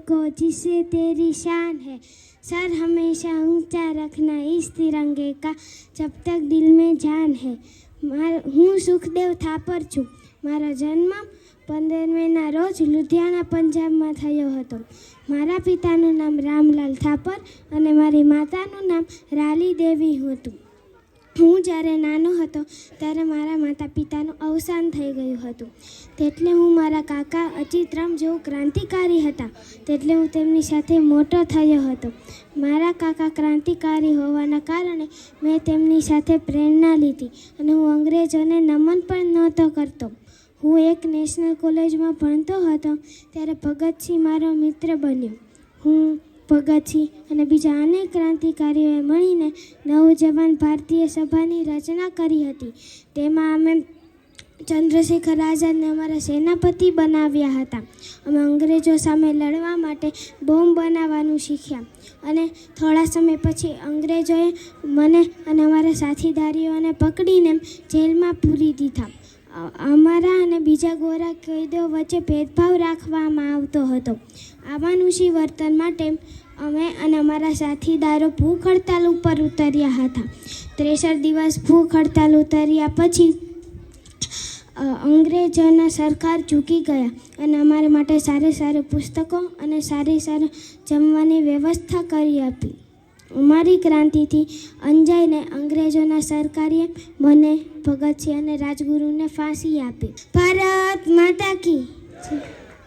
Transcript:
को जिससे तेरी शान है, सर हमेशा ऊंचा रखना इस तिरंगे का जब तक दिल में जान है। હું સુખદેવ થાપર છું. મારો જન્મ 15 મેના રોજ લુધિયાણા પંજાબમાં થયો હતો. મારા પિતાનું નામ રામલાલ થાપર અને મારી માતાનું નામ રાલી દેવી હતું. હું જ્યારે નાનો હતો ત્યારે મારા માતા પિતાનું અવસાન થઈ ગયું હતું. તેટલે હું મારા કાકા અચિતરામ જેવો ક્રાંતિકારી હતા તેટલે હું તેમની સાથે મોટો થયો હતો. મારા કાકા ક્રાંતિકારી હોવાના કારણે મેં તેમની સાથે પ્રેરણા લીધી અને હું અંગ્રેજોને નમન પણ નહોતો કરતો. હું એક નેશનલ કોલેજમાં ભણતો હતો ત્યારે ભગતસિંહ મારો મિત્ર બન્યો. હું ભગતસિંહ અને બીજા અનેક ક્રાંતિકારીઓએ મળીને નવજવાન ભારતીય સભાની રચના કરી હતી. તેમાં અમે ચંદ્રશેખર આઝાદને અમારા સેનાપતિ બનાવ્યા હતા. અમે અંગ્રેજો સામે લડવા માટે બોમ્બ બનાવવાનું શીખ્યા અને થોડા સમય પછી અંગ્રેજોએ મને અને અમારા સાથીદારીઓને પકડીને જેલમાં પૂરી દીધા. અમારા અને બીજા ગોરા કેદીઓ વચ્ચે ભેદભાવ રાખવામાં આવતો હતો. અમાનુષી વર્તન માટે અમે અને અમારા સાથીદારો ભૂખ હડતાલ ઉપર ઉતર્યા હતા. 63 દિવસ ભૂખ હડતાલ ઉતર્યા પછી અંગ્રેજોના સરકાર ઝૂકી ગયા અને અમારા માટે સારા પુસ્તકો અને સારી જમવાની વ્યવસ્થા કરી આપી. અમારી ક્રાંતિથી અંજાઈને અંગ્રેજોના સરકારે મને, ભગતસિંહ અને રાજગુરુને ફાંસી આપી. ભારત માતા કી.